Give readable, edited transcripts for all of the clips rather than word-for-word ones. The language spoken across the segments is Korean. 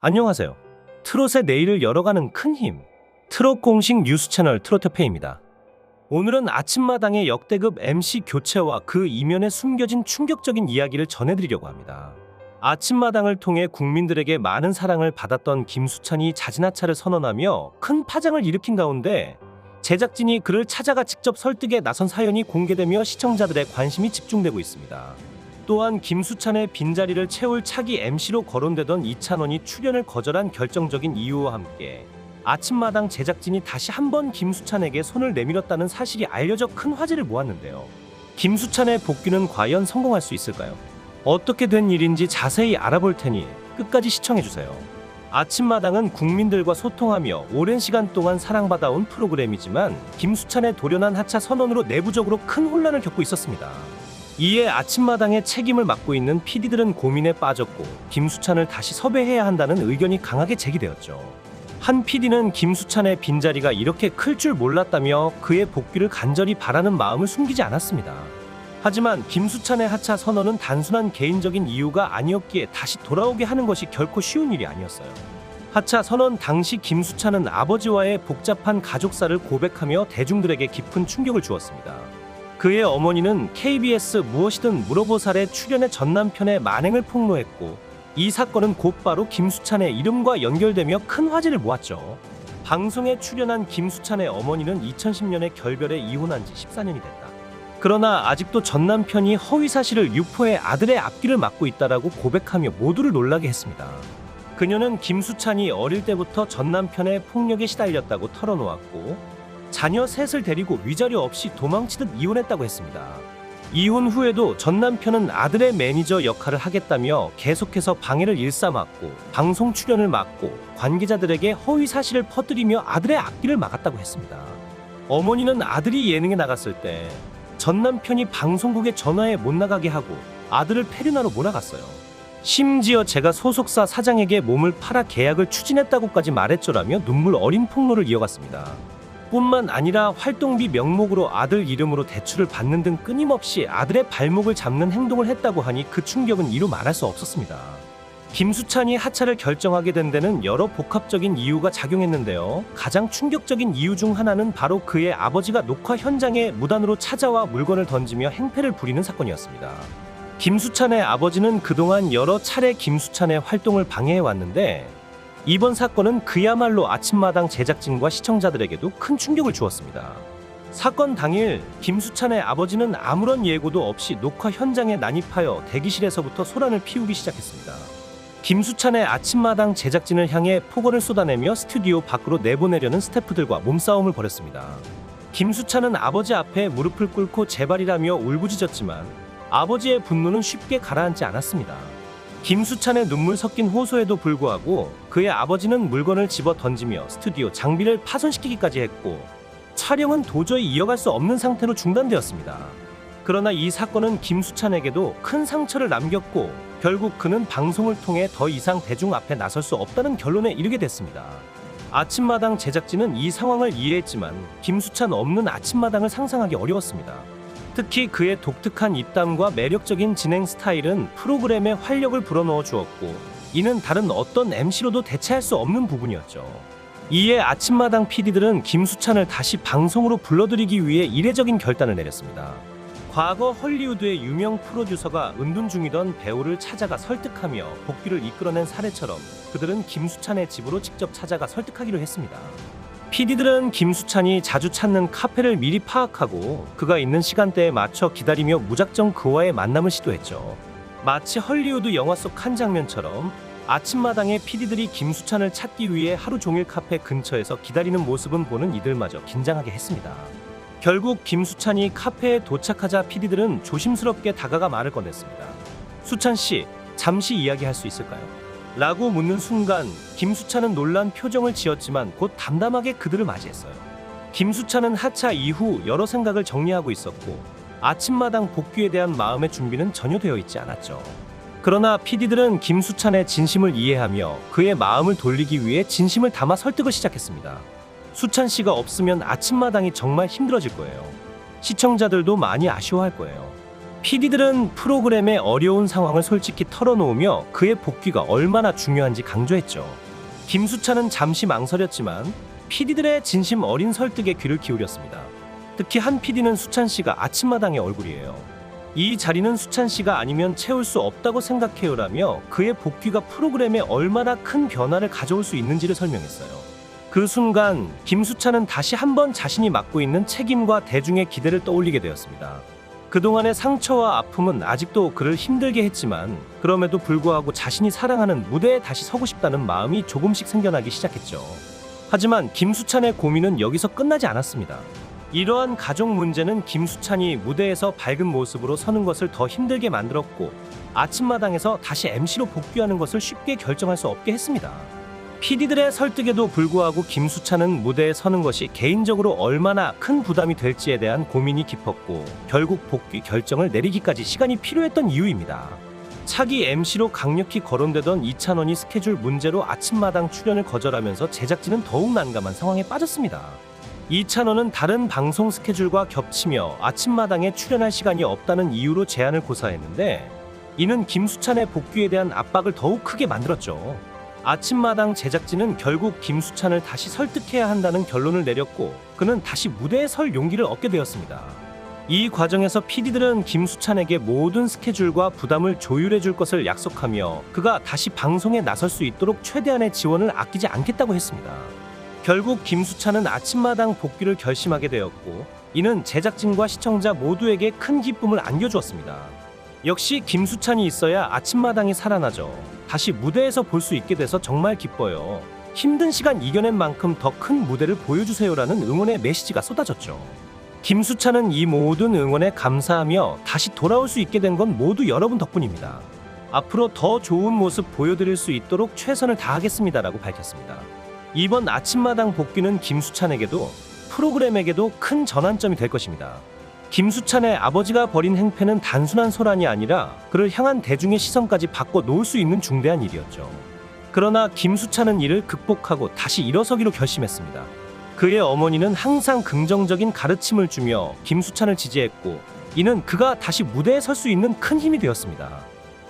안녕하세요. 트롯의 내일을 열어가는 큰 힘. 트롯 공식 뉴스 채널 트로트페이입니다. 오늘은 아침마당의 역대급 MC 교체와 그 이면에 숨겨진 충격적인 이야기를 전해드리려고 합니다. 아침마당을 통해 국민들에게 많은 사랑을 받았던 김수찬이 자진하차를 선언하며 큰 파장을 일으킨 가운데 제작진이 그를 찾아가 직접 설득에 나선 사연이 공개되며 시청자들의 관심이 집중되고 있습니다. 또한 김수찬의 빈자리를 채울 차기 MC로 거론되던 이찬원이 출연을 거절한 결정적인 이유와 함께 아침마당 제작진이 다시 한번 김수찬에게 손을 내밀었다는 사실이 알려져 큰 화제를 모았는데요. 김수찬의 복귀는 과연 성공할 수 있을까요? 어떻게 된 일인지 자세히 알아볼 테니 끝까지 시청해주세요. 아침마당은 국민들과 소통하며 오랜 시간 동안 사랑받아온 프로그램이지만 김수찬의 돌연한 하차 선언으로 내부적으로 큰 혼란을 겪고 있었습니다. 이에 아침마당의 책임을 맡고 있는 PD들은 고민에 빠졌고 김수찬을 다시 섭외해야 한다는 의견이 강하게 제기되었죠. 한 PD는 김수찬의 빈자리가 이렇게 클 줄 몰랐다며 그의 복귀를 간절히 바라는 마음을 숨기지 않았습니다. 하지만 김수찬의 하차 선언은 단순한 개인적인 이유가 아니었기에 다시 돌아오게 하는 것이 결코 쉬운 일이 아니었어요. 하차 선언 당시 김수찬은 아버지와의 복잡한 가족사를 고백하며 대중들에게 깊은 충격을 주었습니다. 그의 어머니는 KBS 무엇이든 물어보살에 출연해 전 남편의 만행을 폭로했고 이 사건은 곧바로 김수찬의 이름과 연결되며 큰 화제를 모았죠. 방송에 출연한 김수찬의 어머니는 2010년에 결별해 이혼한 지 14년이 됐다. 그러나 아직도 전 남편이 허위 사실을 유포해 아들의 앞길을 막고 있다라고 고백하며 모두를 놀라게 했습니다. 그녀는 김수찬이 어릴 때부터 전 남편의 폭력에 시달렸다고 털어놓았고 자녀 셋을 데리고 위자료 없이 도망치듯 이혼했다고 했습니다. 이혼 후에도 전 남편은 아들의 매니저 역할을 하겠다며 계속해서 방해를 일삼았고 방송 출연을 막고 관계자들에게 허위 사실을 퍼뜨리며 아들의 앞길을 막았다고 했습니다. 어머니는 아들이 예능에 나갔을 때 전 남편이 방송국에 전화해 못 나가게 하고 아들을 페르나로 몰아갔어요. 심지어 제가 소속사 사장에게 몸을 팔아 계약을 추진했다고까지 말했죠라며 눈물 어린 폭로를 이어갔습니다. 뿐만 아니라 활동비 명목으로 아들 이름으로 대출을 받는 등 끊임없이 아들의 발목을 잡는 행동을 했다고 하니 그 충격은 이루 말할 수 없었습니다. 김수찬이 하차를 결정하게 된 데는 여러 복합적인 이유가 작용했는데요. 가장 충격적인 이유 중 하나는 바로 그의 아버지가 녹화 현장에 무단으로 찾아와 물건을 던지며 행패를 부리는 사건이었습니다. 김수찬의 아버지는 그동안 여러 차례 김수찬의 활동을 방해해왔는데 이번 사건은 그야말로 아침마당 제작진과 시청자들에게도 큰 충격을 주었습니다. 사건 당일 김수찬의 아버지는 아무런 예고도 없이 녹화 현장에 난입하여 대기실에서부터 소란을 피우기 시작했습니다. 김수찬의 아침마당 제작진을 향해 폭언을 쏟아내며 스튜디오 밖으로 내보내려는 스태프들과 몸싸움을 벌였습니다. 김수찬은 아버지 앞에 무릎을 꿇고 제발이라며 울부짖었지만 아버지의 분노는 쉽게 가라앉지 않았습니다. 김수찬의 눈물 섞인 호소에도 불구하고 그의 아버지는 물건을 집어 던지며 스튜디오 장비를 파손시키기까지 했고 촬영은 도저히 이어갈 수 없는 상태로 중단되었습니다. 그러나 이 사건은 김수찬에게도 큰 상처를 남겼고 결국 그는 방송을 통해 더 이상 대중 앞에 나설 수 없다는 결론에 이르게 됐습니다. 아침마당 제작진은 이 상황을 이해했지만 김수찬 없는 아침마당을 상상하기 어려웠습니다. 특히 그의 독특한 입담과 매력적인 진행 스타일은 프로그램에 활력을 불어넣어 주었고 이는 다른 어떤 MC로도 대체할 수 없는 부분이었죠. 이에 아침마당 PD들은 김수찬을 다시 방송으로 불러들이기 위해 이례적인 결단을 내렸습니다. 과거 헐리우드의 유명 프로듀서가 은둔 중이던 배우를 찾아가 설득하며 복귀를 이끌어낸 사례처럼 그들은 김수찬의 집으로 직접 찾아가 설득하기로 했습니다. PD들은 김수찬이 자주 찾는 카페를 미리 파악하고 그가 있는 시간대에 맞춰 기다리며 무작정 그와의 만남을 시도했죠. 마치 헐리우드 영화 속 한 장면처럼 아침마당의 PD들이 김수찬을 찾기 위해 하루 종일 카페 근처에서 기다리는 모습은 보는 이들마저 긴장하게 했습니다. 결국 김수찬이 카페에 도착하자 PD들은 조심스럽게 다가가 말을 꺼냈습니다. 수찬씨, 잠시 이야기할 수 있을까요? 라고 묻는 순간 김수찬은 놀란 표정을 지었지만 곧 담담하게 그들을 맞이했어요. 김수찬은 하차 이후 여러 생각을 정리하고 있었고 아침마당 복귀에 대한 마음의 준비는 전혀 되어 있지 않았죠. 그러나 PD들은 김수찬의 진심을 이해하며 그의 마음을 돌리기 위해 진심을 담아 설득을 시작했습니다. 수찬 씨가 없으면 아침마당이 정말 힘들어질 거예요. 시청자들도 많이 아쉬워할 거예요. PD들은 프로그램의 어려운 상황을 솔직히 털어놓으며 그의 복귀가 얼마나 중요한지 강조했죠. 김수찬은 잠시 망설였지만 PD들의 진심 어린 설득에 귀를 기울였습니다. 특히 한 PD는 수찬 씨가 아침마당의 얼굴이에요. 이 자리는 수찬 씨가 아니면 채울 수 없다고 생각해요라며 그의 복귀가 프로그램에 얼마나 큰 변화를 가져올 수 있는지를 설명했어요. 그 순간 김수찬은 다시 한번 자신이 맡고 있는 책임과 대중의 기대를 떠올리게 되었습니다. 그동안의 상처와 아픔은 아직도 그를 힘들게 했지만 그럼에도 불구하고 자신이 사랑하는 무대에 다시 서고 싶다는 마음이 조금씩 생겨나기 시작했죠. 하지만 김수찬의 고민은 여기서 끝나지 않았습니다. 이러한 가족 문제는 김수찬이 무대에서 밝은 모습으로 서는 것을 더 힘들게 만들었고 아침마당에서 다시 MC로 복귀하는 것을 쉽게 결정할 수 없게 했습니다. PD들의 설득에도 불구하고 김수찬은 무대에 서는 것이 개인적으로 얼마나 큰 부담이 될지에 대한 고민이 깊었고 결국 복귀 결정을 내리기까지 시간이 필요했던 이유입니다. 차기 MC로 강력히 거론되던 이찬원이 스케줄 문제로 아침마당 출연을 거절하면서 제작진은 더욱 난감한 상황에 빠졌습니다. 이찬원은 다른 방송 스케줄과 겹치며 아침마당에 출연할 시간이 없다는 이유로 제안을 고사했는데 이는 김수찬의 복귀에 대한 압박을 더욱 크게 만들었죠. 아침마당 제작진은 결국 김수찬을 다시 설득해야 한다는 결론을 내렸고 그는 다시 무대에 설 용기를 얻게 되었습니다. 이 과정에서 PD들은 김수찬에게 모든 스케줄과 부담을 조율해 줄 것을 약속하며 그가 다시 방송에 나설 수 있도록 최대한의 지원을 아끼지 않겠다고 했습니다. 결국 김수찬은 아침마당 복귀를 결심하게 되었고 이는 제작진과 시청자 모두에게 큰 기쁨을 안겨주었습니다. 역시 김수찬이 있어야 아침마당이 살아나죠. 다시 무대에서 볼 수 있게 돼서 정말 기뻐요. 힘든 시간 이겨낸 만큼 더 큰 무대를 보여주세요라는 응원의 메시지가 쏟아졌죠. 김수찬은 이 모든 응원에 감사하며 다시 돌아올 수 있게 된 건 모두 여러분 덕분입니다. 앞으로 더 좋은 모습 보여드릴 수 있도록 최선을 다하겠습니다라고 밝혔습니다. 이번 아침마당 복귀는 김수찬에게도 프로그램에게도 큰 전환점이 될 것입니다. 김수찬의 아버지가 벌인 행패는 단순한 소란이 아니라 그를 향한 대중의 시선까지 바꿔 놓을 수 있는 중대한 일이었죠. 그러나 김수찬은 이를 극복하고 다시 일어서기로 결심했습니다. 그의 어머니는 항상 긍정적인 가르침을 주며 김수찬을 지지했고 이는 그가 다시 무대에 설 수 있는 큰 힘이 되었습니다.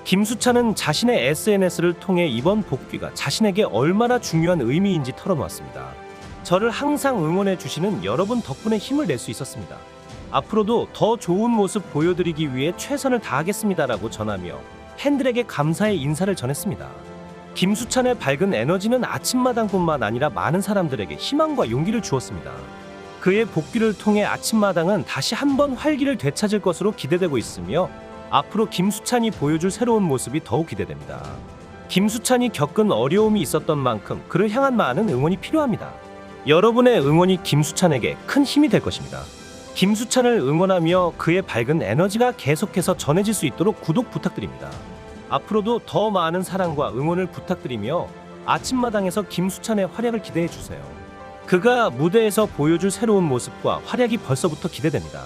김수찬은 자신의 SNS를 통해 이번 복귀가 자신에게 얼마나 중요한 의미인지 털어놓았습니다. 저를 항상 응원해 주시는 여러분 덕분에 힘을 낼 수 있었습니다. 앞으로도 더 좋은 모습 보여드리기 위해 최선을 다하겠습니다라고 전하며 팬들에게 감사의 인사를 전했습니다. 김수찬의 밝은 에너지는 아침마당뿐만 아니라 많은 사람들에게 희망과 용기를 주었습니다. 그의 복귀를 통해 아침마당은 다시 한번 활기를 되찾을 것으로 기대되고 있으며 앞으로 김수찬이 보여줄 새로운 모습이 더욱 기대됩니다. 김수찬이 겪은 어려움이 있었던 만큼 그를 향한 많은 응원이 필요합니다. 여러분의 응원이 김수찬에게 큰 힘이 될 것입니다. 김수찬을 응원하며 그의 밝은 에너지가 계속해서 전해질 수 있도록 구독 부탁드립니다. 앞으로도 더 많은 사랑과 응원을 부탁드리며 아침마당에서 김수찬의 활약을 기대해 주세요. 그가 무대에서 보여줄 새로운 모습과 활약이 벌써부터 기대됩니다.